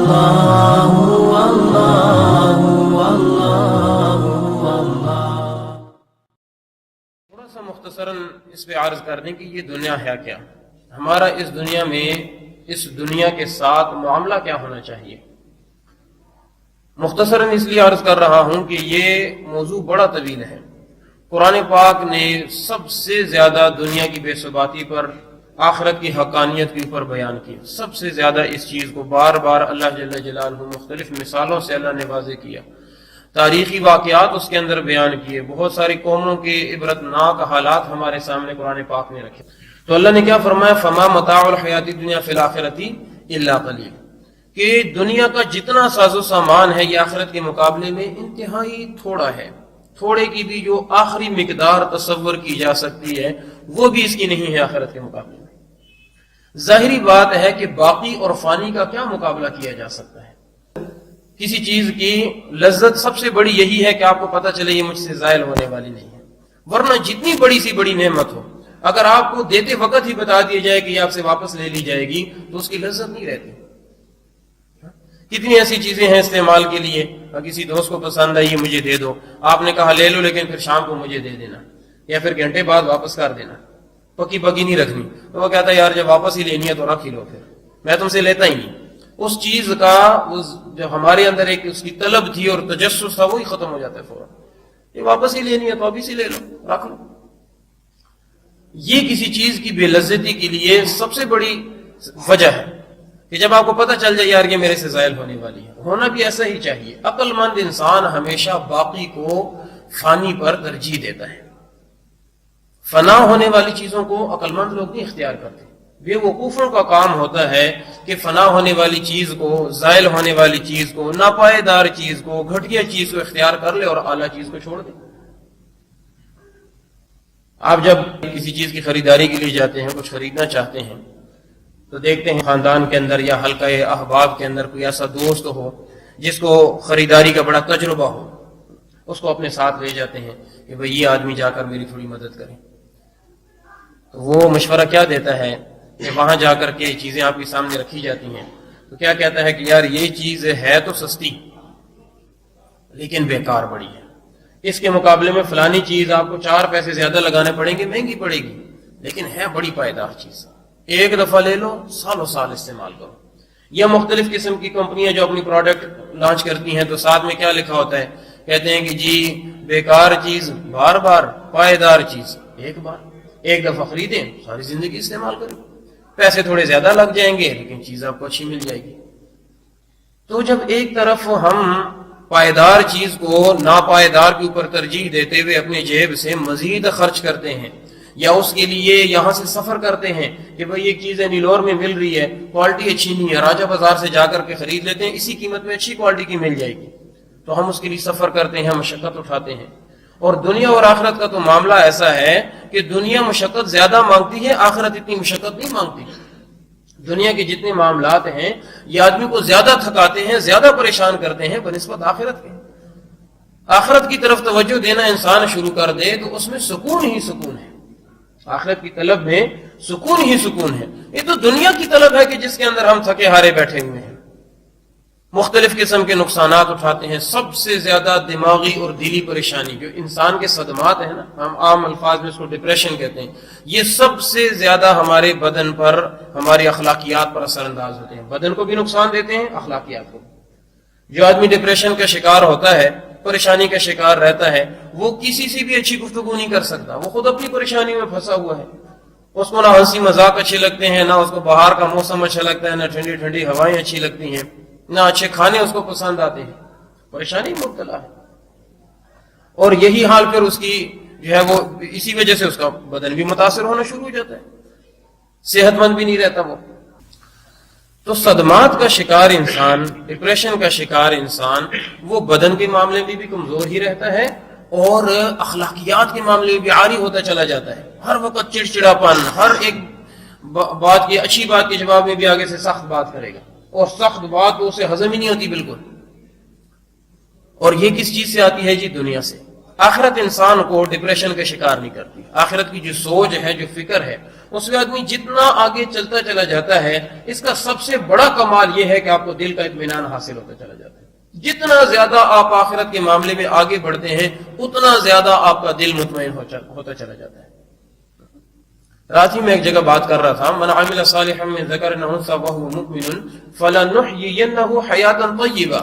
اللہ اللہ اللہ اللہ۔ تھوڑا سا مختصراً اس پہ عرض کر دیں کہ یہ دنیا ہے کیا، ہمارا اس دنیا میں اس دنیا کے ساتھ معاملہ کیا ہونا چاہیے۔ مختصراً اس لیے عرض کر رہا ہوں کہ یہ موضوع بڑا طویل ہے۔ قرآن پاک نے سب سے زیادہ دنیا کی بے ثباتی پر، آخرت کی حقانیت کے اوپر بیان کیا۔ سب سے زیادہ اس چیز کو بار بار اللہ جل جلالہ مختلف مثالوں سے اللہ نے واضح کیا، تاریخی واقعات اس کے اندر بیان کیے، بہت ساری قوموں کے عبرتناک حالات ہمارے سامنے قرآن پاک نے رکھے۔ تو اللہ نے کیا فرمایا، فما متاع الحیات الدنیا فی الآخرۃ الا قلیل، کہ دنیا کا جتنا ساز و سامان ہے یہ آخرت کے مقابلے میں انتہائی تھوڑا ہے۔ تھوڑے کی بھی جو آخری مقدار تصور کی جا سکتی ہے وہ بھی اس کی نہیں ہے آخرت کے مقابلے میں۔ ظاہری بات ہے کہ باقی اور فانی کا کیا مقابلہ کیا جا سکتا ہے۔ کسی چیز کی لذت سب سے بڑی یہی ہے کہ آپ کو پتہ چلے یہ مجھ سے زائل ہونے والی نہیں ہے، ورنہ جتنی بڑی سی بڑی نعمت ہو، اگر آپ کو دیتے وقت ہی بتا دیا جائے کہ یہ آپ سے واپس لے لی جائے گی تو اس کی لذت نہیں رہتی۔ کتنی ایسی چیزیں ہیں استعمال کے لیے، کسی دوست کو پسند آئی یہ مجھے دے دو، آپ نے کہا لے لو لیکن پھر شام کو مجھے دے دینا یا پھر گھنٹے بعد واپس کر دینا، پکی پکی نہیں رکھنی۔ تو وہ کہتا ہے یار جب واپس ہی لینی ہے تو رکھ ہی لو، پھر میں تم سے لیتا ہی نہیں۔ اس چیز کا جو ہمارے اندر ایک اس کی طلب تھی اور تجسس تھا وہی ختم ہو جاتا ہے فوراً۔ یہ واپس ہی لینی ہے تو ابھی سے لے لو، رکھ لو۔ یہ کسی چیز کی بے لذتی کے لیے سب سے بڑی وجہ ہے کہ جب آپ کو پتہ چل جائے یار یہ میرے سے زائل ہونے والی ہے۔ ہونا بھی ایسا ہی چاہیے۔ عقل مند انسان ہمیشہ باقی کو فانی پر ترجیح دیتا ہے۔ فنا ہونے والی چیزوں کو عقل مند لوگ نہیں اختیار کرتے۔ بے وقوفوں کا کام ہوتا ہے کہ فنا ہونے والی چیز کو، زائل ہونے والی چیز کو، ناپائیدار چیز کو، گھٹیا چیز کو اختیار کر لے اور اعلیٰ چیز کو چھوڑ دے۔ آپ جب کسی چیز کی خریداری کے لیے جاتے ہیں، کچھ خریدنا چاہتے ہیں، تو دیکھتے ہیں خاندان کے اندر یا حلقہ احباب کے اندر کوئی ایسا دوست ہو جس کو خریداری کا بڑا تجربہ ہو، اس کو اپنے ساتھ لے جاتے ہیں کہ بھئی یہ آدمی جا کر میری تھوڑی مدد کرے۔ تو وہ مشورہ کیا دیتا ہے کہ وہاں جا کر کے چیزیں آپ کے سامنے رکھی جاتی ہیں تو کیا کہتا ہے کہ یار یہ چیز ہے تو سستی لیکن بیکار بڑی ہے، اس کے مقابلے میں فلانی چیز آپ کو 4 پیسے زیادہ لگانے پڑیں گے، مہنگی پڑے گی لیکن ہے بڑی پائیدار چیز، ایک دفعہ لے لو سالوں سال استعمال کرو۔ یا مختلف قسم کی کمپنیاں جو اپنی پروڈکٹ لانچ کرتی ہیں تو ساتھ میں کیا لکھا ہوتا ہے، کہتے ہیں کہ جی بیکار چیز بار بار، پائیدار چیز ایک دفعہ خریدیں ساری زندگی استعمال کریں، پیسے تھوڑے زیادہ لگ جائیں گے لیکن چیز آپ کو اچھی مل جائے گی۔ تو جب ایک طرف ہم پائیدار چیز کو ناپائیدار کے اوپر ترجیح دیتے ہوئے اپنی جیب سے مزید خرچ کرتے ہیں یا اس کے لیے یہاں سے سفر کرتے ہیں کہ بھئی یہ چیزیں نیلور میں مل رہی ہے، کوالٹی اچھی نہیں ہے، راجہ بازار سے جا کر کے خرید لیتے ہیں، اسی قیمت میں اچھی کوالٹی کی مل جائے گی، تو ہم اس کے لیے سفر کرتے ہیں، مشقت اٹھاتے ہیں۔ اور دنیا اور آخرت کا تو معاملہ ایسا ہے کہ دنیا مشقت زیادہ مانگتی ہے، آخرت اتنی مشقت نہیں مانگتی۔ دنیا کے جتنے معاملات ہیں یہ آدمی کو زیادہ تھکاتے ہیں، زیادہ پریشان کرتے ہیں بنسبت آخرت کے۔ آخرت کی طرف توجہ دینا انسان شروع کر دے تو اس میں سکون ہی سکون ہے، آخرت کی طلب میں سکون ہی سکون ہے۔ یہ تو دنیا کی طلب ہے کہ جس کے اندر ہم تھکے ہارے بیٹھے ہوئے ہیں، مختلف قسم کے نقصانات اٹھاتے ہیں۔ سب سے زیادہ دماغی اور دلی پریشانی جو انسان کے صدمات ہیں نا، ہم عام الفاظ میں اس کو ڈپریشن کہتے ہیں، یہ سب سے زیادہ ہمارے بدن پر، ہماری اخلاقیات پر اثر انداز ہوتے ہیں۔ بدن کو بھی نقصان دیتے ہیں، اخلاقیات کو۔ جو آدمی ڈپریشن کا شکار ہوتا ہے، پریشانی کا شکار رہتا ہے، وہ کسی سے بھی اچھی گفتگو نہیں کر سکتا، وہ خود اپنی پریشانی میں پھنسا ہوا ہے۔ اس کو نہ ہنسی مذاق اچھے لگتے ہیں، نہ اس کو باہر کا موسم اچھا لگتا ہے، نہ ٹھنڈی ٹھنڈی ہوائیں اچھی لگتی ہیں، نہ اچھے کھانے اس کو پسند آتے ہیں، پریشانی مبتلا ہے۔ اور یہی حال پھر اس کی جو ہے وہ اسی وجہ سے اس کا بدن بھی متاثر ہونا شروع ہو جاتا ہے، صحت مند بھی نہیں رہتا وہ۔ تو صدمات کا شکار انسان، ڈپریشن کا شکار انسان، وہ بدن کے معاملے میں بھی کمزور ہی رہتا ہے اور اخلاقیات کے معاملے میں بھی عاری ہوتا چلا جاتا ہے۔ ہر وقت چڑچڑاپن، ہر ایک بات کی، اچھی بات کے جواب میں بھی آگے سے سخت بات کرے گا اور سخت بات تو اسے ہضم ہی نہیں ہوتی بالکل۔ اور یہ کس چیز سے آتی ہے جی؟ دنیا سے۔ آخرت انسان کو ڈپریشن کا شکار نہیں کرتی. آخرت کی جو سوچ ہے، جو فکر ہے، اس میں آدمی جتنا آگے چلتا چلا جاتا ہے، اس کا سب سے بڑا کمال یہ ہے کہ آپ کو دل کا اطمینان حاصل ہوتا چلا جاتا ہے. جتنا زیادہ آپ آخرت کے معاملے میں آگے بڑھتے ہیں، اتنا زیادہ آپ کا دل مطمئن ہوتا چلا جاتا ہے. رات ہی میں ایک جگہ بات کر رہا تھا، من عمل صالحا من ذکر او انثى وهو مؤمن فلنحيينه حیاتا طیبہ.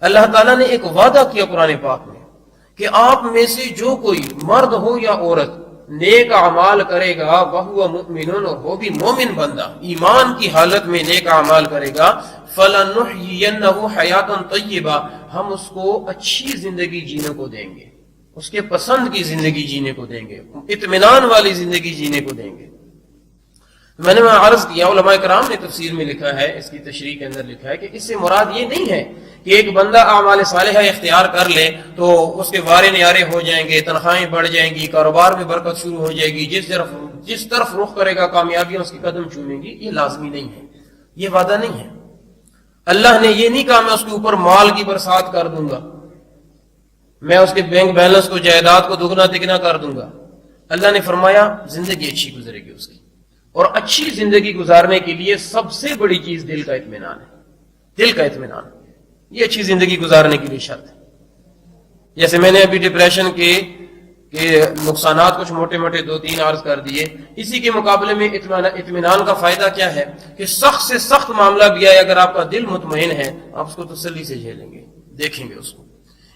اللہ تعالیٰ نے ایک وعدہ کیا قرآن پاک میں کہ آپ میں سے جو کوئی مرد ہو یا عورت نیک اعمال کرے گا، وہو مؤمن، اور وہ بھی مومن بندہ ایمان کی حالت میں نیک اعمال کرے گا، فلنحيينه حیاتا طیبہ، ہم اس کو اچھی زندگی جینے کو دیں گے، اس کے پسند کی زندگی جینے کو دیں گے، اطمینان والی زندگی جینے کو دیں گے. میں نے عرض کیا، علماء کرام نے تفسیر میں لکھا ہے، اس کی تشریح کے اندر لکھا ہے کہ اس سے مراد یہ نہیں ہے کہ ایک بندہ اعمال صالحہ اختیار کر لے تو اس کے وارے نیارے ہو جائیں گے، تنخواہیں بڑھ جائیں گی، کاروبار میں برکت شروع ہو جائے گی، جس طرف رخ کرے گا کامیابیاں اس کے قدم چومیں گی. یہ لازمی نہیں ہے، یہ وعدہ نہیں ہے. اللہ نے یہ نہیں کہا میں اس کے اوپر مال کی برسات کر دوں گا، میں اس کے بینک بیلنس کو، جائیداد کو دگنا تگنا کر دوں گا. اللہ نے فرمایا زندگی اچھی گزرے گی اس کی، اور اچھی زندگی گزارنے کے لیے سب سے بڑی چیز دل کا اطمینان ہے. دل کا اطمینان یہ اچھی زندگی گزارنے کے لیے شرط ہے. جیسے میں نے ابھی ڈپریشن کے نقصانات کچھ موٹے موٹے 2-3 عرض کر دیے. اسی کے مقابلے میں اطمینان کا فائدہ کیا ہے کہ سخت سے سخت معاملہ بھی آئے، اگر آپ کا دل مطمئن ہے آپ اس کو تسلی سے جھیلیں گے، دیکھیں گے اس کو.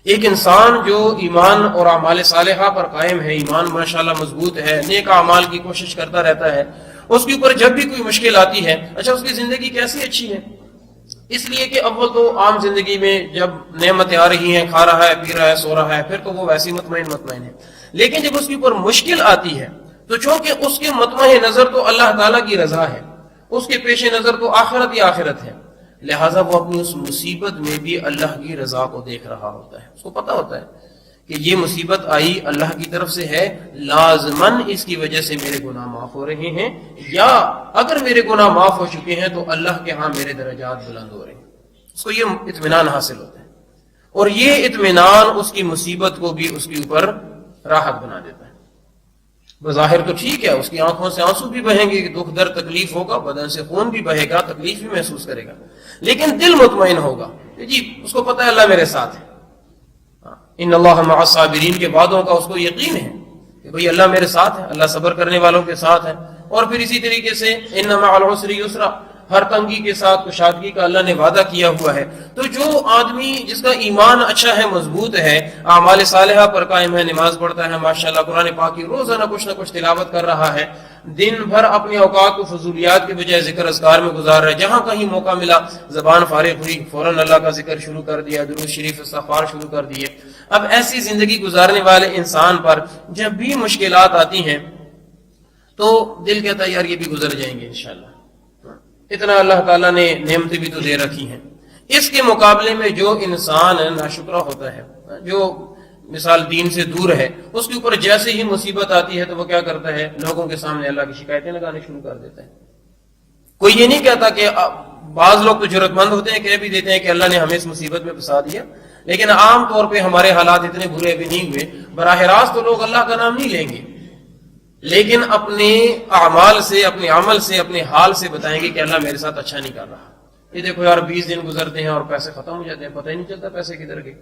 ایک انسان جو ایمان اور اعمال صالحہ پر قائم ہے، ایمان ماشاءاللہ مضبوط ہے، نیک اعمال کی کوشش کرتا رہتا ہے، اس کے اوپر جب بھی کوئی مشکل آتی ہے، اچھا اس کی زندگی کیسی اچھی ہے؟ اس لیے کہ اول تو عام زندگی میں جب نعمتیں آ رہی ہیں، کھا رہا ہے، پی رہا ہے، سو رہا ہے، پھر تو وہ ویسی مطمئن ہے. لیکن جب اس کے اوپر مشکل آتی ہے تو چونکہ اس کے مطمع نظر تو اللہ تعالیٰ کی رضا ہے، اس کے پیش نظر تو آخرت ہی آخرت ہے، لہٰذا وہ اپنی اس مصیبت میں بھی اللہ کی رضا کو دیکھ رہا ہوتا ہے. اس کو پتا ہوتا ہے کہ یہ مصیبت آئی اللہ کی طرف سے ہے، لازماً اس کی وجہ سے میرے گناہ معاف ہو رہے ہیں، یا اگر میرے گناہ معاف ہو چکے ہیں تو اللہ کے ہاں میرے درجات بلند ہو رہے ہیں. اس کو یہ اطمینان حاصل ہوتا ہے، اور یہ اطمینان اس کی مصیبت کو بھی اس کے اوپر راحت بنا دیتا ہے. بظاہر تو ٹھیک ہے، اس کی آنکھوں سے آنسو بھی بہیں گے، دکھ درد تکلیف ہوگا، بدن سے خون بھی بہے گا، تکلیف بھی محسوس کرے گا، لیکن دل مطمئن ہوگا کہ جی اس کو پتہ ہے اللہ میرے ساتھ ہے. ان اللہ مع الصابرین کے وعدوں کا اس کو یقین ہے کہ بھئی اللہ میرے ساتھ ہے، اللہ صبر کرنے والوں کے ساتھ ہے. اور پھر اسی طریقے سے ان مع العسر یسرا، ہر تنگی کے ساتھ کشادگی کا اللہ نے وعدہ کیا ہوا ہے. تو جو آدمی جس کا ایمان اچھا ہے، مضبوط ہے، اعمال صالحہ پر قائم ہے، نماز پڑھتا ہے، ماشاءاللہ قرآن پاک کی روزانہ کچھ نہ کچھ تلاوت کر رہا ہے، دن بھر اپنے اوقات کو فضولیات کے بجائے ذکر اذکار میں گزار رہا ہے، جہاں کہیں موقع ملا زبان فارغ ہوئی فوراً اللہ کا ذکر شروع کر دیا، درود شریف استغفار شروع کر دیے. اب ایسی زندگی گزارنے والے انسان پر جب بھی مشکلات آتی ہیں تو دل کہتا ہے یار یہ بھی گزر جائیں گے انشاءاللہ، اتنا اللہ تعالیٰ نے نعمتیں بھی تو دے رکھی ہیں. اس کے مقابلے میں جو انسان ناشکرا ہوتا ہے، جو مثال دین سے دور ہے، اس کے اوپر جیسے ہی مصیبت آتی ہے تو وہ کیا کرتا ہے، لوگوں کے سامنے اللہ کی شکایتیں لگانے شروع کر دیتا ہے. کوئی یہ نہیں کہتا کہ بعض لوگ تو جرأت مند ہوتے ہیں، کہہ بھی دیتے ہیں کہ اللہ نے ہمیں اس مصیبت میں پھنسا دیا، لیکن عام طور پہ ہمارے حالات اتنے برے بھی نہیں ہوئے. براہ راست تو لوگ اللہ کا نام نہیں لیں گے، لیکن اپنے اعمال سے، اپنے عمل سے، اپنے حال سے بتائیں گے کہ اللہ میرے ساتھ اچھا نہیں کر رہا. یہ دیکھو یار 20 دن گزرتے ہیں اور پیسے ختم ہو جاتے ہیں، پتہ ہی نہیں چلتا پیسے کدھر گئے.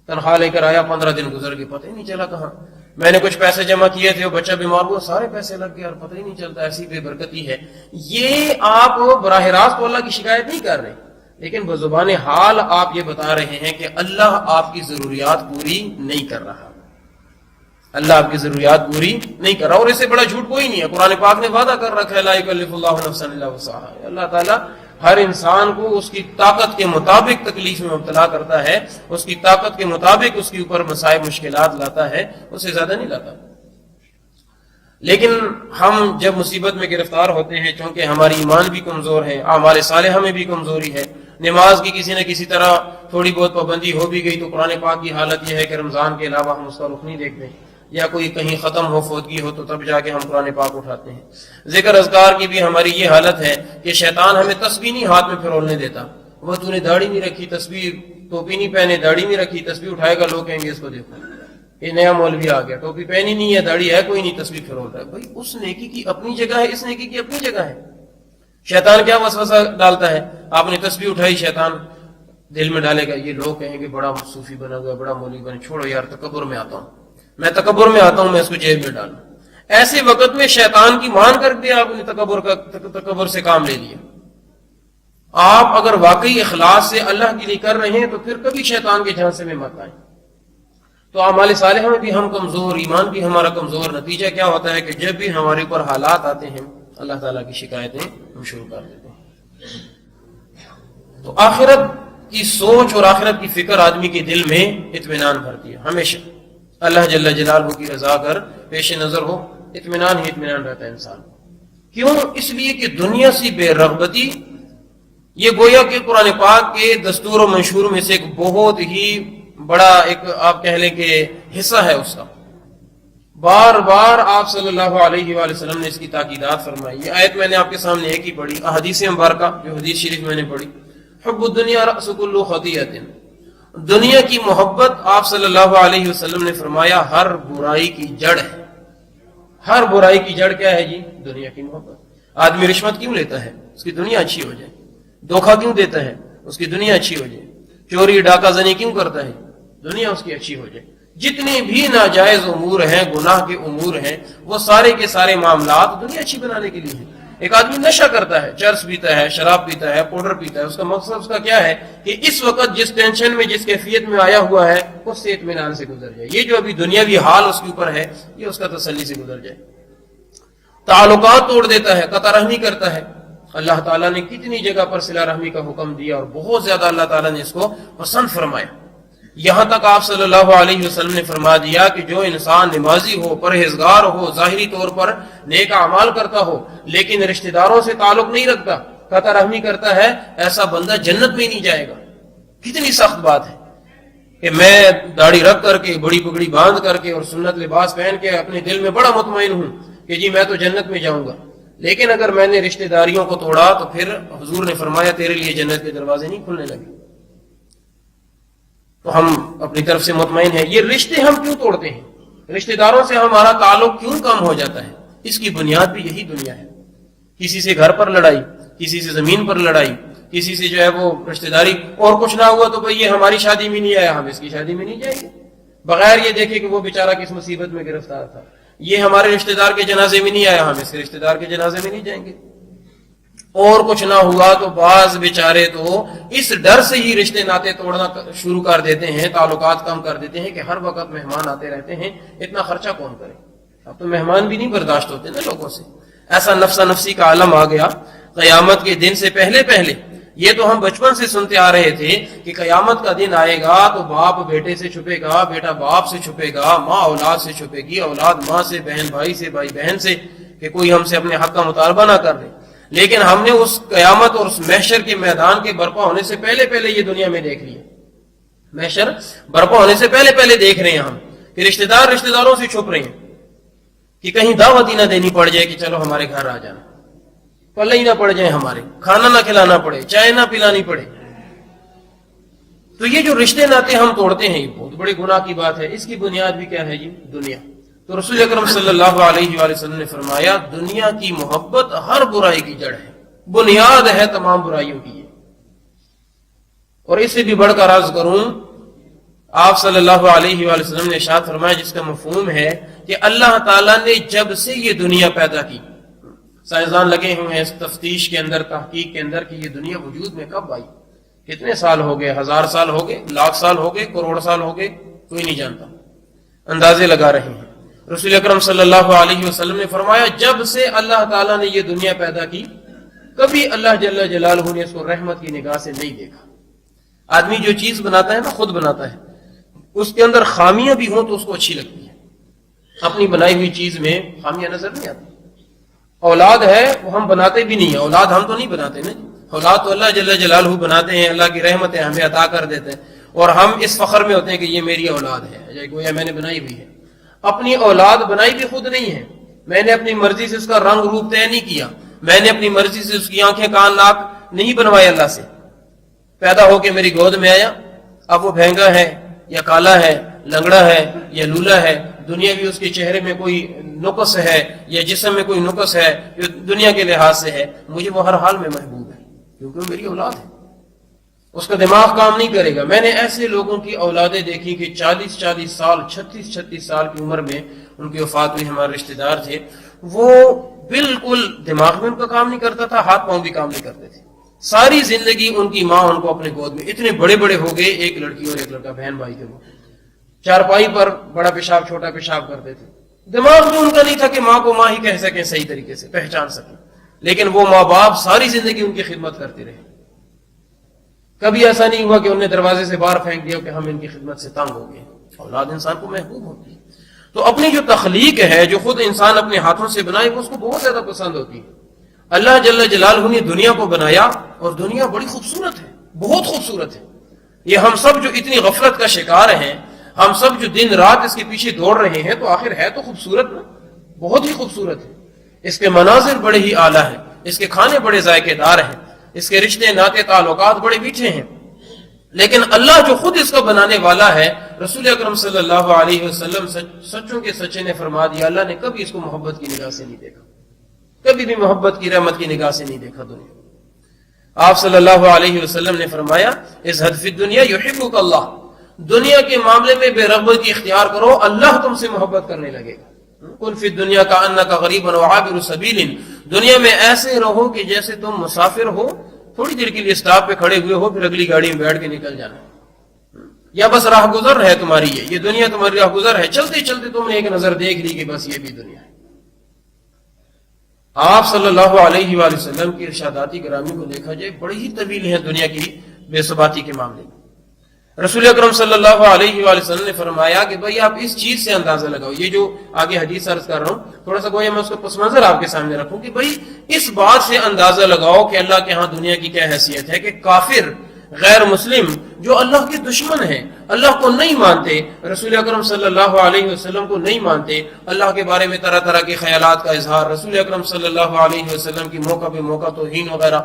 تنخواہ لے کر آیا، 15 دن گزر گئے، پتہ ہی نہیں چلا کہاں. میں نے کچھ پیسے جمع کیے تھے، وہ بچہ بیمار ہوا، سارے پیسے لگ گئے اور پتہ ہی نہیں چلتا. ایسی بے برکتی ہے. یہ آپ براہ راست اللہ کی شکایت نہیں کر رہے، لیکن بزبان حال آپ یہ بتا رہے ہیں کہ اللہ آپ کی ضروریات پوری نہیں کر رہا، اللہ آپ کی ضروریات پوری نہیں کر رہا. اور اس سے بڑا جھوٹ کوئی نہیں ہے. قرآن پاک نے وعدہ کر رکھا ہے لا یکلف اللہ نفسا الا وسعها، اللہ تعالیٰ ہر انسان کو اس کی طاقت کے مطابق تکلیف میں مبتلا کرتا ہے، اس کی طاقت کے مطابق اس کے اوپر مصائب مشکلات لاتا ہے، اس سے زیادہ نہیں لاتا. لیکن ہم جب مصیبت میں گرفتار ہوتے ہیں، چونکہ ہماری ایمان بھی کمزور ہے، اعمال صالحہ میں بھی کمزوری ہے، نماز کی کسی نہ کسی طرح تھوڑی بہت پابندی ہو بھی گئی تو قرآن پاک کی حالت یہ ہے کہ رمضان کے علاوہ ہم اس کا رخ نہیں دیکھتے، یا کوئی کہیں ختم ہو، فوتگی ہو تو تب جا کے ہم قرآن پاک اٹھاتے ہیں. ذکر اذکار کی بھی ہماری یہ حالت ہے کہ شیطان ہمیں تسبیح نہیں ہاتھ میں پھرولنے دیتا. وہ تو نے داڑھی نہیں رکھی، تسبیح ٹوپی نہیں پہنے، داڑھی نہیں رکھی، تسبیح اٹھائے گا، لوگ کہیں گے اس کو دیکھو یہ نیا مولوی آ گیا، ٹوپی پہنی نہیں ہے، داڑھی ہے کوئی نہیں، تسبیح پھرولتا ہے. بھائی اس نیکی کی اپنی جگہ ہے، اس نیکی کی اپنی جگہ ہے. شیطان کیا وسوسہ ڈالتا ہے؟ آپ نے تسبیح اٹھائی، شیطان دل میں ڈالے گا یہ لوگ کہیں گے بڑا صوفی بنا ہوا، بڑا مولوی بنا، چھوڑو یار تکبر میں آتا ہوں، میں تکبر میں آتا ہوں، میں اس کو جیب میں ڈالوں. ایسے وقت میں شیطان کی مان کر دیا آپ نے، تکبر سے کام لے لیا. آپ اگر واقعی اخلاص سے اللہ کے لیے کر رہے ہیں تو پھر کبھی شیطان کے جھانسے میں مت آئیں. تو اعمال صالحہ میں بھی ہم کمزور، ایمان بھی ہمارا کمزور. نتیجہ کیا ہوتا ہے کہ جب بھی ہمارے اوپر حالات آتے ہیں اللہ تعالیٰ کی شکایتیں ہم شروع کر دیتے ہیں. تو آخرت کی سوچ اور آخرت کی فکر آدمی کے دل میں اطمینان بھرتی ہے. ہمیشہ اللہ جل جلالہ کی رضا کر پیش نظر ہو، اطمینان ہی اطمینان رہتا ہے انسان. کیوں؟ اس لیے کہ دنیا سے بے رغبتی یہ گویا کہ قرآن پاک کے دستور و منشور میں سے ایک بہت ہی بڑا ایک آپ کہہ لیں کہ حصہ ہے اس کا. بار بار آپ صلی اللہ علیہ وآلہ وسلم نے اس کی تاکیدات فرمائی. یہ آیت میں نے آپ کے سامنے ایک ہی پڑھی، احادیث مبارکہ جو حدیث شریف میں نے پڑھی، حب الدنیا رأس کل خطیئۃ، دنیا کی محبت آپ صلی اللہ علیہ وسلم نے فرمایا ہر برائی کی جڑ ہے. ہر برائی کی جڑ کیا ہے جی؟ دنیا کی محبت. آدمی رشوت کیوں لیتا ہے؟ اس کی دنیا اچھی ہو جائے. دھوکہ کیوں دیتا ہے؟ اس کی دنیا اچھی ہو جائے. چوری ڈاکہ زنی کیوں کرتا ہے؟ دنیا اس کی اچھی ہو جائے. جتنے بھی ناجائز امور ہیں، گناہ کے امور ہیں، وہ سارے کے سارے معاملات دنیا اچھی بنانے کے لیے ہیں. ایک آدمی نشہ کرتا ہے، چرس پیتا ہے، شراب پیتا ہے، پاؤڈر پیتا ہے، اس کا مقصد اس کا کیا ہے کہ اس وقت جس ٹینشن میں جس کیفیت میں آیا ہوا ہے اس سے اطمینان سے گزر جائے. یہ جو ابھی دنیاوی حال اس کے اوپر ہے یہ اس کا تسلی سے گزر جائے. تعلقات توڑ دیتا ہے، قطع رحمی کرتا ہے. اللہ تعالیٰ نے کتنی جگہ پر صلہ رحمی کا حکم دیا اور بہت زیادہ اللہ تعالیٰ نے اس کو پسند فرمایا. یہاں تک آپ صلی اللہ علیہ وسلم نے فرما دیا کہ جو انسان نمازی ہو، پرہیزگار ہو، ظاہری طور پر نیک اعمال کرتا ہو لیکن رشتہ داروں سے تعلق نہیں رکھتا، قطع رحمی کرتا ہے، ایسا بندہ جنت میں نہیں جائے گا. کتنی سخت بات ہے کہ میں داڑھی رکھ کر کے، بڑی پگڑی باندھ کر کے اور سنت لباس پہن کے اپنے دل میں بڑا مطمئن ہوں کہ جی میں تو جنت میں جاؤں گا، لیکن اگر میں نے رشتہ داریوں کو توڑا تو پھر حضور نے فرمایا تیرے لیے جنت کے دروازے نہیں کھلنے لگے. تو ہم اپنی طرف سے مطمئن ہیں. یہ رشتے ہم کیوں توڑتے ہیں؟ رشتہ داروں سے ہمارا تعلق کیوں کم ہو جاتا ہے؟ اس کی بنیاد بھی یہی دنیا ہے. کسی سے گھر پر لڑائی، کسی سے زمین پر لڑائی، کسی سے جو ہے وہ رشتہ داری، اور کچھ نہ ہوا تو بھئی یہ ہماری شادی میں نہیں آیا ہم اس کی شادی میں نہیں جائیں گے، بغیر یہ دیکھے کہ وہ بیچارہ کس مصیبت میں گرفتار تھا. یہ ہمارے رشتہ دار کے جنازے میں نہیں آیا ہم اس کے رشتہ دار کے جنازے میں نہیں جائیں گے. اور کچھ نہ ہوا تو بعض بیچارے تو اس ڈر سے ہی رشتے ناطے توڑنا شروع کر دیتے ہیں، تعلقات کم کر دیتے ہیں کہ ہر وقت مہمان آتے رہتے ہیں، اتنا خرچہ کون کرے. اب تو مہمان بھی نہیں برداشت ہوتے نا لوگوں سے. ایسا نفسا نفسی کا عالم آ گیا. قیامت کے دن سے پہلے یہ تو ہم بچپن سے سنتے آ رہے تھے کہ قیامت کا دن آئے گا تو باپ بیٹے سے چھپے گا، بیٹا باپ سے چھپے گا، ماں اولاد سے چھپے گی، اولاد ماں سے، بہن بھائی سے، بھائی بہن سے، کہ کوئی ہم سے اپنے حق کا مطالبہ نہ کر دے. لیکن ہم نے اس قیامت اور اس محشر کے میدان کے برپا ہونے سے پہلے یہ دنیا میں دیکھ لیا. محشر برپا ہونے سے پہلے دیکھ رہے ہیں ہم کہ رشتہ داروں سے چھپ رہے ہیں کہ کہیں دعوت ہی نہ دینی پڑ جائے کہ چلو ہمارے گھر آ جانا، پلے ہی نہ پڑ جائے، ہمارے کھانا نہ کھلانا پڑے، چائے نہ پلانی پڑے. تو یہ جو رشتے ناطے ہم توڑتے ہیں یہ بہت بڑے گناہ کی بات ہے. اس کی بنیاد بھی کیا ہے جی؟ دنیا. تو رسول اکرم صلی اللہ علیہ وآلہ وسلم نے فرمایا دنیا کی محبت ہر برائی کی جڑ ہے، بنیاد ہے تمام برائیوں کی. اور اس سے بھی بڑھ کر عرض کروں، آپ صلی اللہ علیہ وآلہ وسلم نے ارشاد فرمایا جس کا مفہوم ہے کہ اللہ تعالیٰ نے جب سے یہ دنیا پیدا کی، سائنسدان لگے ہوئے ہیں اس تفتیش کے اندر، تحقیق کے اندر کہ یہ دنیا وجود میں کب آئی، کتنے سال ہو گئے، 1000 سال ہو گئے، لاکھ سال ہو گئے، کروڑ سال ہو گئے، کوئی نہیں جانتا. اندازے لگا رہے ہیں. رسول اکرم صلی اللہ علیہ وسلم نے فرمایا جب سے اللہ تعالیٰ نے یہ دنیا پیدا کی کبھی اللہ جل جلالہ نے اس کو رحمت کی نگاہ سے نہیں دیکھا. آدمی جو چیز بناتا ہے نا، خود بناتا ہے، اس کے اندر خامیاں بھی ہوں تو اس کو اچھی لگتی ہے. اپنی بنائی ہوئی چیز میں خامیاں نظر نہیں آتی. اولاد ہے وہ ہم بناتے بھی نہیں ہیں، اولاد ہم تو نہیں بناتے نا، اولاد تو اللہ جل جلالہ بناتے ہیں، اللہ کی رحمتیں ہمیں عطا کر دیتے ہیں اور ہم اس فخر میں ہوتے ہیں کہ یہ میری اولاد ہے، گویا میں نے بنائی ہوئی ہے. اپنی اولاد بنائی بھی خود نہیں ہے، میں نے اپنی مرضی سے اس کا رنگ روپ طے نہیں کیا، میں نے اپنی مرضی سے اس کی آنکھیں کان ناک نہیں بنوائے. اللہ سے پیدا ہو کے میری گود میں آیا، اب وہ بھینگا ہے یا کالا ہے لنگڑا ہے یا لولا ہے، دنیا بھی اس کے چہرے میں کوئی نقص ہے یا جسم میں کوئی نقص ہے جو دنیا کے لحاظ سے ہے، مجھے وہ ہر حال میں محبوب ہے کیونکہ وہ میری اولاد ہے، اس کا دماغ کام نہیں کرے گا۔ میں نے ایسے لوگوں کی اولادیں دیکھی کہ 40 سال 36 سال کی عمر میں ان کی وفات ہوئی، ہمارے رشتہ دار تھے، وہ بالکل دماغ میں ان کا کام نہیں کرتا تھا، ہاتھ پاؤں بھی کام نہیں کرتے تھے، ساری زندگی ان کی ماں ان کو اپنے گود میں، اتنے بڑے بڑے ہو گئے، ایک لڑکی اور ایک لڑکا، بہن بھائی تھے، وہ چارپائی پر بڑا پیشاب چھوٹا پیشاب کرتے تھے، دماغ میں ان کا نہیں تھا کہ ماں کو ماں ہی کہہ سکیں، صحیح طریقے سے پہچان سکیں، لیکن وہ ماں باپ ساری زندگی ان کی خدمت کرتے رہے، کبھی ایسا نہیں ہوا کہ انہوں نے دروازے سے باہر پھینک دیا کہ ہم ان کی خدمت سے تنگ ہو گئے۔ اولاد انسان کو محبوب ہوتی ہے، تو اپنی جو تخلیق ہے جو خود انسان اپنے ہاتھوں سے بنائے وہ اس کو بہت زیادہ پسند ہوتی ہے۔ اللہ جل جلالہ نے دنیا کو بنایا اور دنیا بڑی خوبصورت ہے، بہت خوبصورت ہے، یہ ہم سب جو اتنی غفلت کا شکار ہیں، ہم سب جو دن رات اس کے پیچھے دوڑ رہے ہیں، تو آخر ہے تو خوبصورت نا، بہت ہی خوبصورت ہے، اس کے مناظر بڑے ہی اعلیٰ ہیں، اس کے کھانے بڑے ذائقے دار ہیں، اس کے رشتے ناطے تعلقات بڑے میٹھے ہیں، لیکن اللہ جو خود اس کو بنانے والا ہے، رسول اکرم صلی اللہ علیہ وسلم سچوں کے سچے نے فرما دیا، اللہ نے کبھی اس کو محبت کی نگاہ سے نہیں دیکھا، کبھی بھی محبت کی رحمت کی نگاہ سے نہیں دیکھا دنیا۔ آپ صلی اللہ علیہ وسلم نے فرمایا اذھب فی الدنیا یحبک اللہ، دنیا کے معاملے میں بے رغبتی اختیار کرو، اللہ تم سے محبت کرنے لگے گا۔ کن فی الدنیا کانک غریب وعابر سبیل، دنیا میں ایسے رہو کہ جیسے تم مسافر ہو، تھوڑی دیر کے لیے اسٹاپ پہ کھڑے ہوئے ہو، پھر اگلی گاڑی میں بیٹھ کے نکل جانا، یا بس راہ گزر ہے تمہاری، یہ دنیا تمہاری راہ گزر ہے، چلتے چلتے تم نے ایک نظر دیکھ لی کہ بس یہ بھی دنیا ہے۔ آپ صلی اللہ علیہ وآلہ وسلم کی ارشاداتی گرامی کو دیکھا جائے بڑی ہی طویل ہیں دنیا کی بے ثباتی کے معاملے میں۔ رسول اکرم صلی اللہ علیہ وآلہ وسلم نے فرمایا کہ بھائی آپ اس چیز سے اندازہ لگاؤ، یہ جو آگے حدیث عرض کر رہا ہوں تھوڑا سا گویا میں اس کا پس منظر آپ کے سامنے رکھوں کہ بھائی اس بات سے اندازہ لگاؤ کہ اللہ کے ہاں دنیا کی کیا حیثیت ہے، کہ کافر غیر مسلم جو اللہ کے دشمن ہیں، اللہ کو نہیں مانتے، رسول اکرم صلی اللہ علیہ وسلم کو نہیں مانتے، اللہ کے بارے میں طرح طرح کے خیالات کا اظہار، رسول اکرم صلی اللہ علیہ وسلم کی موقع پہ موقع توہین وغیرہ،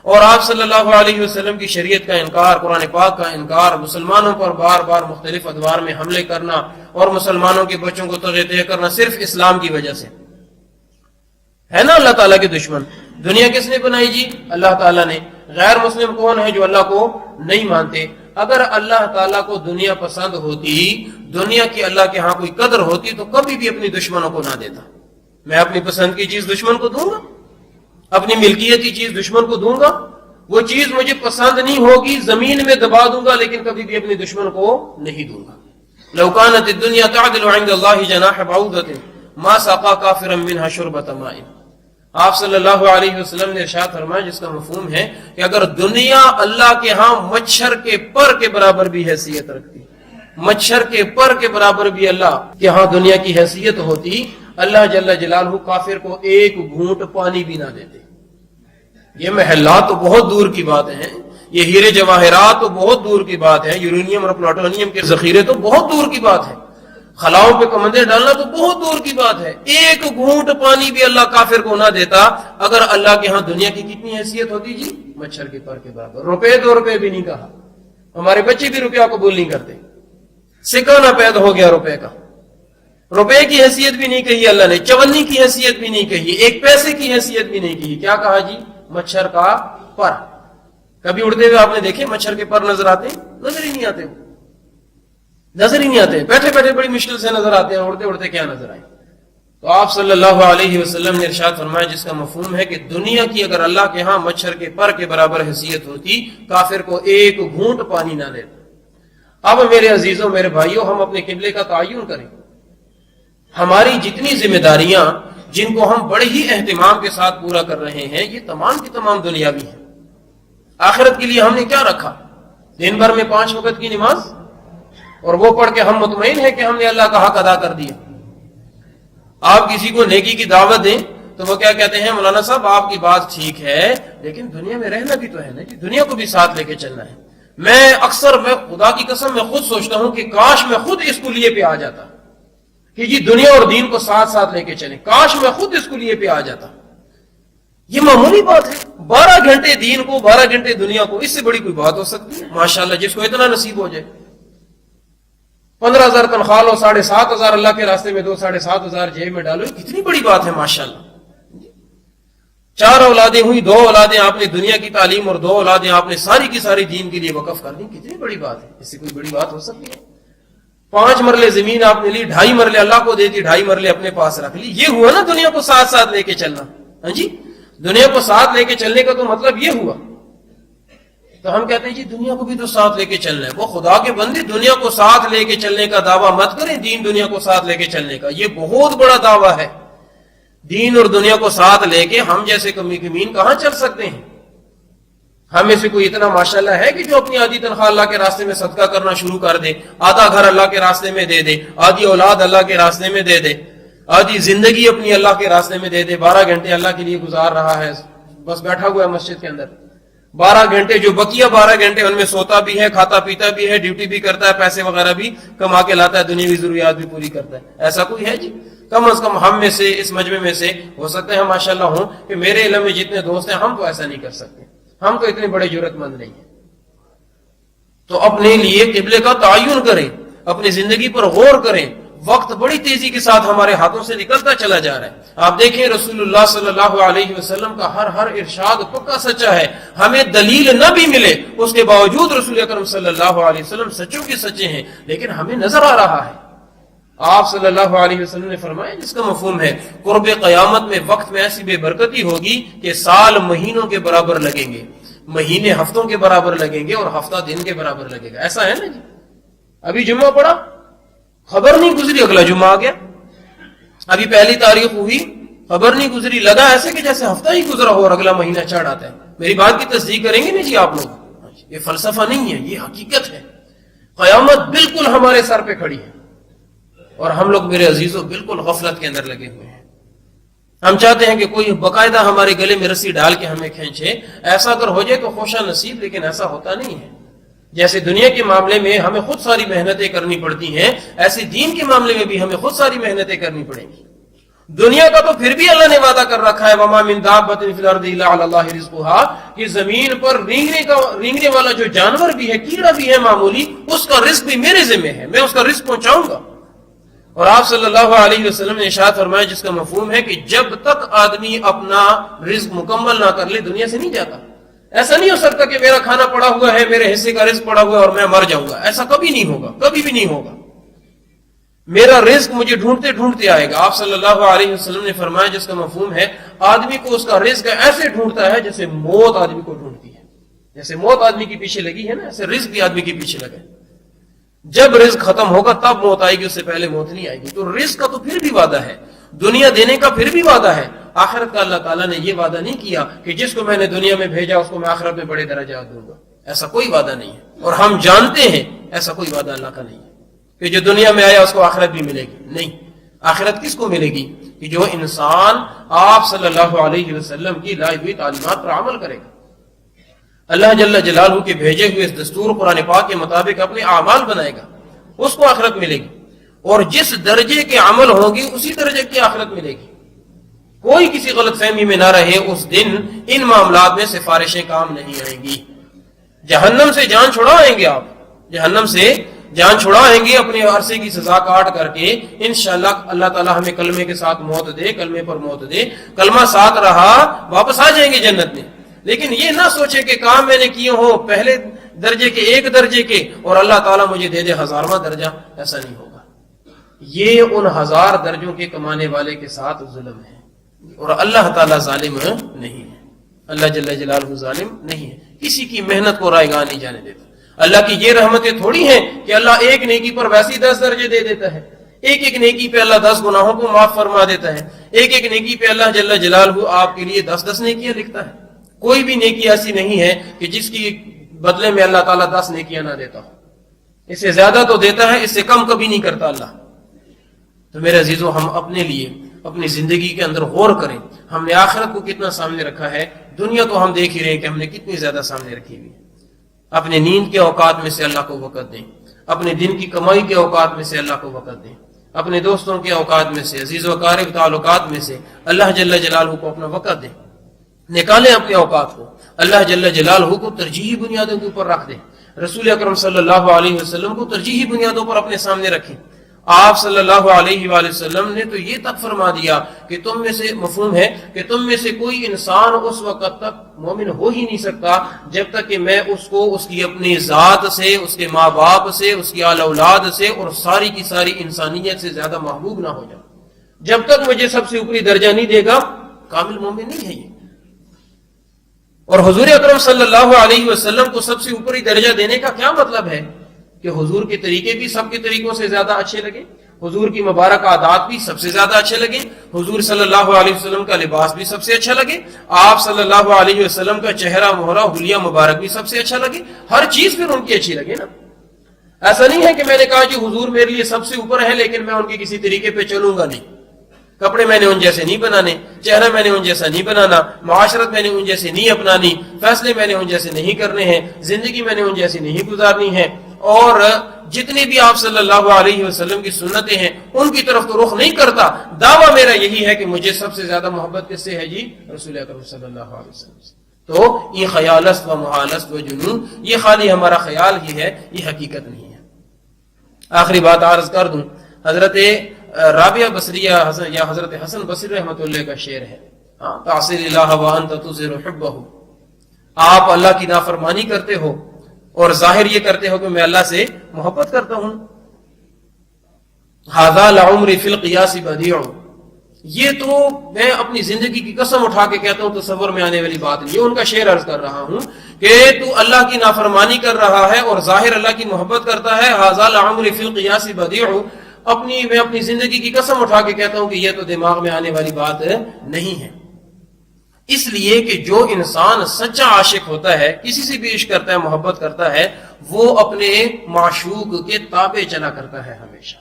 اور آپ صلی اللہ علیہ وسلم کی شریعت کا انکار، قرآن پاک کا انکار، مسلمانوں پر بار بار مختلف ادوار میں حملے کرنا اور مسلمانوں کے بچوں کو تغذیہ کرنا صرف اسلام کی وجہ سے، ہے نا اللہ تعالیٰ کے دشمن۔ دنیا کس نے بنائی جی؟ اللہ تعالیٰ نے۔ غیر مسلم کون ہے؟ جو اللہ کو نہیں مانتے۔ اگر اللہ تعالیٰ کو دنیا پسند ہوتی، دنیا کی اللہ کے ہاں کوئی قدر ہوتی تو کبھی بھی اپنی دشمنوں کو نہ دیتا۔ میں اپنی پسند کی چیز دشمن کو دوں گا، اپنی ملکیت کی چیز دشمن کو دوں گا، وہ چیز مجھے پسند نہیں ہوگی، زمین میں دبا دوں گا، لیکن کبھی بھی اپنے دشمن کو نہیں دوں گا۔ لو كانت الدنيا تعدل عند الله جناح بعوضة ما سقى كافرا منها شربة ماء۔ آپ صلی اللہ علیہ وسلم نے ارشاد فرمایا جس کا مفہوم ہے کہ اگر دنیا اللہ کے ہاں مچھر کے پر کے برابر بھی حیثیت رکھتی، مچھر کے پر کے برابر بھی اللہ کے ہاں دنیا کی حیثیت ہوتی، اللہ جل جلالہ کافر کو ایک گھونٹ پانی بھی نہ دیتے۔ یہ محلات تو بہت دور کی بات ہیں، یہ ہیرے جواہرات تو بہت دور کی بات ہے، یورینیم اور پلاٹونیم کے ذخیرے تو بہت دور کی بات ہے، خلاؤں پہ کمندے ڈالنا تو بہت دور کی بات ہے، ایک گھونٹ پانی بھی اللہ کافر کو نہ دیتا اگر اللہ کے ہاں دنیا کی کتنی حیثیت ہوتی جی؟ مچھر کے پر کے برابر۔ روپے 2 روپے بھی نہیں کہا، ہمارے بچے بھی روپیہ قبول نہیں کرتے، سکہ نہ پید ہو گیا روپے کا، روپے کی حیثیت بھی نہیں کہی اللہ نے، چونی کی حیثیت بھی نہیں کہی، 1 پیسے کی حیثیت بھی نہیں کہی، کیا کہا جی؟ مچھر کا پر۔ کبھی اڑتے ہوئے آپ نے دیکھے مچھر کے پر نظر آتے ہیں؟ نظر ہی نہیں آتے، نظر ہی نہیں آتے، بیٹھے بیٹھے بڑی مشکل سے نظر آتے ہیں، اڑتے اڑتے کیا نظر آئے۔ تو آپ صلی اللہ علیہ وسلم نے ارشاد فرمایا جس کا مفہوم ہے کہ دنیا کی اگر اللہ کے ہاں مچھر کے پر کے برابر حیثیت ہوتی، کافر کو ایک گھونٹ پانی نہ دیتا۔ اب میرے عزیزوں، میرے بھائیوں، ہم اپنے قبلے کا تعین کریں۔ ہماری جتنی ذمہ داریاں جن کو ہم بڑے ہی اہتمام کے ساتھ پورا کر رہے ہیں، یہ تمام کی تمام دنیاوی ہیں۔ آخرت کے لیے ہم نے کیا رکھا؟ دن بھر میں 5 وقت کی نماز، اور وہ پڑھ کے ہم مطمئن ہیں کہ ہم نے اللہ کا حق ادا کر دیا۔ آپ کسی کو نیکی کی دعوت دیں تو وہ کیا کہتے ہیں؟ مولانا صاحب آپ کی بات ٹھیک ہے، لیکن دنیا میں رہنا بھی تو ہے نا جی، دنیا کو بھی ساتھ لے کے چلنا ہے۔ میں خدا کی قسم میں خود سوچتا ہوں کہ کاش میں خود اس کلیے پہ آ جاتا کہ جی دنیا اور دین کو ساتھ ساتھ لے کے چلیں، کاش میں خود اس کلیے پہ آ جاتا۔ یہ معمولی بات ہے، 12 گھنٹے دین کو، 12 گھنٹے دنیا کو، اس سے بڑی کوئی بات ہو سکتی ہے؟ ماشاءاللہ جس کو اتنا نصیب ہو جائے۔ 15,000 تنخواہ لو، 7,500 اللہ کے راستے میں دو، 7,500 جیب میں ڈالو، کتنی بڑی بات ہے ماشاءاللہ۔ 4 اولادیں ہوئی، 2 اولادیں آپ نے دنیا کی تعلیم اور 2 اولادیں آپ نے ساری کی ساری دین کے لیے وقف کر دی، کتنی بڑی بات ہے، اس سے کوئی بڑی بات ہو سکتی ہے؟ 5 مرلے زمین آپ نے لی، 2.5 مرلے اللہ کو دیتی، 2.5 مرلے اپنے پاس رکھ لی، یہ ہوا نا دنیا کو ساتھ ساتھ لے کے چلنا۔ ہاں جی، دنیا کو ساتھ لے کے چلنے کا تو مطلب یہ ہوا۔ تو ہم کہتے ہیں جی دنیا کو بھی تو ساتھ لے کے چلنا ہے۔ وہ خدا کے بندے دنیا کو ساتھ لے کے چلنے کا دعویٰ مت کریں، دین دنیا کو ساتھ لے کے چلنے کا، یہ بہت بڑا دعویٰ ہے۔ دین اور دنیا کو ساتھ لے کے ہم جیسے کمی کمین کہاں چل سکتے ہیں؟ ہم میں سے کوئی اتنا ماشاءاللہ ہے کہ جو اپنی آدھی تنخواہ اللہ کے راستے میں صدقہ کرنا شروع کر دے، آدھا گھر اللہ کے راستے میں دے دے، آدھی اولاد اللہ کے راستے میں دے دے، آدھی زندگی اپنی اللہ کے راستے میں دے دے، 12 گھنٹے اللہ کے لیے گزار رہا ہے، بس بیٹھا ہوا ہے مسجد کے اندر، 12 گھنٹے جو بقیہ 12 گھنٹے ان میں سوتا بھی ہے، کھاتا پیتا بھی ہے، ڈیوٹی بھی کرتا ہے، پیسے وغیرہ بھی کما کے لاتا ہے، دنیاوی ضروریات بھی پوری کرتا ہے۔ ایسا کوئی ہے جی؟ کم از کم ہم میں سے، اس مجمع میں سے ہو سکتے ہیں ماشاءاللہ ہوں کہ میرے علم میں جتنے دوست ہیں ہم تو ایسا نہیں کر سکتے، ہم تو اتنے بڑے جرأت مند نہیں ہیں۔ تو اپنے لیے قبلے کا تعین کریں، اپنی زندگی پر غور کریں۔ وقت بڑی تیزی کے ساتھ ہمارے ہاتھوں سے نکلتا چلا جا رہا ہے۔ آپ دیکھیں رسول اللہ صلی اللہ علیہ وسلم کا ہر ارشاد پکا سچا ہے، ہمیں دلیل نہ بھی ملے اس کے باوجود رسول اکرم صلی اللہ علیہ وسلم سچوں کے سچے ہیں، لیکن ہمیں نظر آ رہا ہے۔ آپ صلی اللہ علیہ وسلم نے فرمایا جس کا مفہوم ہے قرب قیامت میں وقت میں ایسی بے برکتی ہوگی کہ سال مہینوں کے برابر لگیں گے، مہینے ہفتوں کے برابر لگیں گے، اور ہفتہ دن کے برابر لگے گا۔ ایسا ہے نا جی؟ ابھی جمعہ پڑا، خبر نہیں گزری اگلا جمعہ آ گیا، ابھی پہلی تاریخ ہوئی، خبر نہیں گزری، لگا ایسے کہ جیسے ہفتہ ہی گزرا ہو اور اگلا مہینہ چڑھ آتا ہے۔ میری بات کی تصدیق کریں گے نا جی آپ لوگ؟ یہ فلسفہ نہیں ہے، یہ حقیقت ہے۔ قیامت بالکل ہمارے سر پہ کھڑی ہے اور ہم لوگ میرے عزیزوں بالکل غفلت کے اندر لگے ہوئے ہیں۔ ہم چاہتے ہیں کہ کوئی باقاعدہ ہمارے گلے میں رسی ڈال کے ہمیں کھینچے، ایسا اگر ہو جائے تو خوشا نصیب، لیکن ایسا ہوتا نہیں ہے۔ جیسے دنیا کے معاملے میں ہمیں خود ساری محنتیں کرنی پڑتی ہیں، ایسے دین کے معاملے میں بھی ہمیں خود ساری محنتیں کرنی پڑیں گی۔ دنیا کا تو پھر بھی اللہ نے وعدہ کر رکھا ہے وَمَا مِن دَابَّةٍ فِي الْأَرْضِ إِلَّا عَلَى اللَّهِ رِزْقُهَا، کہ زمین پر رینگنے والا جو جانور بھی ہے، کیڑا بھی ہے معمولی، اس کا رزق بھی میرے ذمہ ہے، میں اس کا رزق پہنچاؤں گا۔ اور آپ صلی اللہ علیہ وسلم نے ارشاد فرمایا جس کا مفہوم ہے کہ جب تک آدمی اپنا رزق مکمل نہ کر لے دنیا سے نہیں جاتا۔ ایسا نہیں ہو سکتا کہ میرا کھانا پڑا ہوا ہے، میرے حصے کا رزق پڑا ہوا ہے اور میں مر جاؤں گا، ایسا کبھی نہیں ہوگا، کبھی بھی نہیں ہوگا۔ میرا رزق مجھے ڈھونڈتے ڈھونڈتے آئے گا۔ آپ صلی اللہ علیہ وسلم نے فرمایا جس کا مفہوم ہے آدمی کو اس کا رزق ایسے ڈھونڈتا ہے جیسے موت آدمی کو ڈھونڈتی ہے، جیسے موت آدمی کے پیچھے لگی ہے نا، ایسے رزق بھی آدمی کے پیچھے لگا ہے۔ جب رزق ختم ہوگا تب موت آئے گی، اس سے پہلے موت نہیں آئے گی۔ تو رزق کا تو پھر بھی وعدہ ہے، دنیا دینے کا پھر بھی وعدہ ہے، آخرت کا اللہ تعالیٰ نے یہ وعدہ نہیں کیا کہ جس کو میں نے دنیا میں بھیجا اس کو میں آخرت میں بڑے درجات دوں گا، ایسا کوئی وعدہ نہیں ہے۔ اور ہم جانتے ہیں ایسا کوئی وعدہ اللہ کا نہیں ہے کہ جو دنیا میں آیا اس کو آخرت بھی ملے گی، نہیں۔ آخرت کس کو ملے گی؟ کہ جو انسان آپ صلی اللہ علیہ وسلم کی لائی ہوئی تعلیمات پر عمل کرے گا، اللہ جل جلالہ کے بھیجے ہوئے اس دستور قرآن پاک کے مطابق اپنے اعمال بنائے گا، اس کو آخرت ملے گی، اور جس درجے کے عمل ہوں گی اسی درجے کی آخرت ملے گی۔ کوئی کسی غلط فہمی میں نہ رہے، اس دن ان معاملات میں سفارشیں کام نہیں آئیں گی۔ جہنم سے جان چھڑائیں گے آپ، جہنم سے جان چھڑائیں گے اپنے عرصے کی سزا کاٹ کر کے، انشاءاللہ اللہ تعالیٰ ہمیں کلمے کے ساتھ موت دے، کلمے پر موت دے، کلمہ ساتھ رہا واپس آ جائیں گے جنت میں۔ لیکن یہ نہ سوچے کہ کام میں نے کیے ہوں پہلے درجے کے، 1 درجے کے، اور اللہ تعالیٰ مجھے دے دے 1000واں درجہ، ایسا نہیں ہوگا۔ یہ ان 1000 درجوں کے کمانے والے کے ساتھ ظلم ہے، اور اللہ تعالیٰ ظالم نہیں ہے، اللہ جل جلالہ ظالم نہیں ہے، کسی کی محنت کو رائیگاں نہیں جانے دیتا۔ اللہ کی یہ رحمتیں تھوڑی ہیں کہ اللہ ایک نیکی پر ویسی 10 درجے دے دیتا ہے، ایک نیکی پہ اللہ 10 گناہوں کو معاف فرما دیتا ہے، ایک نیکی پہ اللہ جل جلالہ آپ کے لیے 10 نیکیاں لکھتا ہے۔ کوئی بھی نیکی ایسی نہیں ہے کہ جس کی بدلے میں اللہ تعالیٰ 10 نیکیاں نہ دیتا ہو، اس سے زیادہ تو دیتا ہے، اس سے کم کبھی نہیں کرتا اللہ۔ تو میرے عزیزوں، ہم اپنے لیے اپنی زندگی کے اندر غور کریں، ہم نے آخرت کو کتنا سامنے رکھا ہے۔ دنیا تو ہم دیکھ ہی رہے ہیں کہ ہم نے کتنی زیادہ سامنے رکھی ہوئی ہے۔ اپنے نیند کے اوقات میں سے اللہ کو وقت دیں، اپنے دن کی کمائی کے اوقات میں سے اللہ کو وقت دیں، اپنے دوستوں کے اوقات میں سے، عزیز و اقارب تعلقات میں سے اللہ جل جلالہ کو اپنا وقت دیں، نکالیں اپنے اوقات کو، اللہ جل جلالہ کو ترجیحی بنیادوں کے اوپر رکھ دیں۔ رسول اکرم صلی اللہ علیہ وسلم کو ترجیحی بنیادوں پر اپنے سامنے رکھیں. آپ صلی اللہ علیہ وآلہ وسلم نے تو یہ تک فرما دیا کہ تم میں سے مفہوم ہے کہ تم میں سے کوئی انسان اس وقت تک مومن ہو ہی نہیں سکتا جب تک کہ میں اس کو اس کی اپنی ذات سے، اس کے ماں باپ سے، اس کی آل اولاد سے اور ساری کی ساری انسانیت سے زیادہ محبوب نہ ہو جاؤ. جب تک مجھے سب سے اوپری درجہ نہیں دے گا کامل مومن نہیں ہے یہ. اور حضور اکرم صلی اللہ علیہ وسلم کو سب سے اوپری درجہ دینے کا کیا مطلب ہے؟ کہ حضور کے طریقے بھی سب کے طریقوں سے زیادہ اچھے لگے، حضور کی مبارک عادات بھی سب سے زیادہ اچھے لگے، حضور صلی اللہ علیہ وسلم کا لباس بھی سب سے اچھا لگے، آپ صلی اللہ علیہ وسلم کا چہرہ مہرہ حلیہ مبارک بھی سب سے اچھا لگے، ہر چیز پھر ان کی اچھی لگے نا. ایسا نہیں ہے کہ میں نے کہا کہ حضور میرے لیے سب سے اوپر ہے لیکن میں ان کے کسی طریقے پہ چلوں گا نہیں، کپڑے میں نے ان جیسے نہیں بنانے، چہرہ میں نے ان جیسا نہیں بنانا، معاشرت میں نے ان جیسے نہیں اپنانی، فیصلے میں نے ان جیسے نہیں کرنے ہیں، زندگی میں نے ان جیسی نہیں گزارنی ہے، اور جتنی بھی آپ صلی اللہ علیہ وسلم کی سنتیں ہیں ان کی طرف تو رخ نہیں کرتا. دعویٰ میرا یہی ہے کہ مجھے سب سے زیادہ محبت کس سے ہے جی؟ رسول اکرم صلی اللہ علیہ وسلم سے. تو یہ خیالست و محالست و جنون یہ خالی ہمارا خیال ہی ہے، یہ حقیقت نہیں ہے. آخری بات عرض کر دوں، حضرت رابعہ بصریہ یا حضرت حسن بصری رحمۃ اللہ کا شعر ہے، تعصی الہ وانت تظہر حبہ، آپ اللہ کی نافرمانی کرتے ہو اور ظاہر یہ کرتے ہو کہ میں اللہ سے محبت کرتا ہوں. ھذا لعمری فی القیاس بدیع، یہ تو میں اپنی زندگی کی قسم اٹھا کے کہتا ہوں تصور میں آنے والی بات نہیں. یہ ان کا شعر عرض کر رہا ہوں کہ تو اللہ کی نافرمانی کر رہا ہے اور ظاہر اللہ کی محبت کرتا ہے. ھذا لعمری فی القیاس بدیع، میں اپنی زندگی کی قسم اٹھا کے کہتا ہوں کہ یہ تو دماغ میں آنے والی بات نہیں ہے. اس لیے کہ جو انسان سچا عاشق ہوتا ہے، کسی سے بھی عشق کرتا ہے، محبت کرتا ہے، وہ اپنے معشوق کے تابع چلا کرتا ہے ہمیشہ.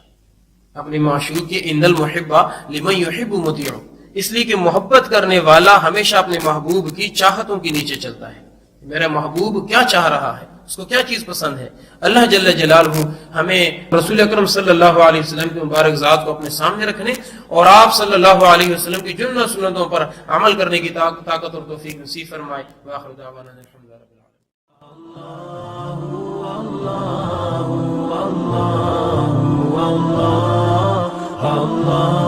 اپنے معشوق کے ان المحب لمن يحب مطیع، اس لیے کہ محبت کرنے والا ہمیشہ اپنے محبوب کی چاہتوں کے نیچے چلتا ہے. میرا محبوب کیا چاہ رہا ہے، اس کو کیا چیز پسند ہے. اللہ جل جلالہ ہمیں رسول اکرم صلی اللہ علیہ وسلم کی مبارک ذات کو اپنے سامنے رکھنے اور آپ صلی اللہ علیہ وسلم کی جن سنتوں پر عمل کرنے کی طاقت اور توفیق نصیب فرمائے. وآخر دعوانا الحمدللہ رب العالمین. اللہ